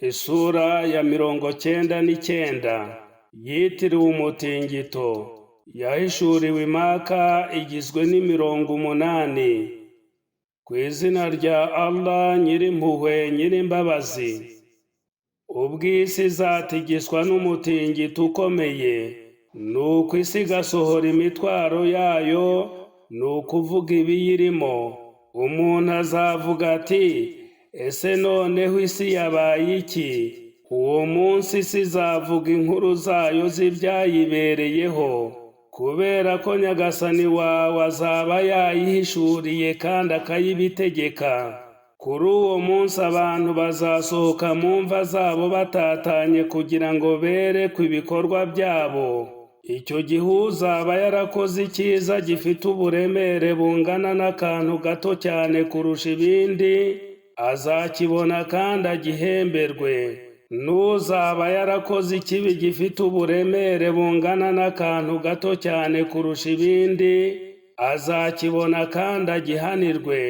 Isura ya 99 yitiriwe umutingito yahishuriwe Imaka igizwe n'80 ku izina rya Allah Nyirimpuhwe Nyirimbabazi. Ubwo isi izatigiswa n'umutingito ukomeye, nuko isi igasohora imitwaro yayo, ni ukuvuga ibiyirimo. Umuntu azavuga ati, ese noneho isi yabaye iki? Uwo munsi isi izavuga inkuru zayo z'ibyayibereyeho, kubera ko Nyagasani wawe azaba yayihishuriye kandi akayibitegeka. Kuri uwo munsi abantu bazasohoka mu mva zabo batatanye kugira ngo berekwe ibikorwa byabo. Icyo gihe uzaba yarakoze icyiza gifite uburemere bungana n'akantu gato cyane kurusha ibindi, azakibona kandi agihemberwe. N'uzaba yarakoze ikibi gifite uburemere bungana n'akantu gato cyane kurusha ibindi, azakibona kandi agihanirwe.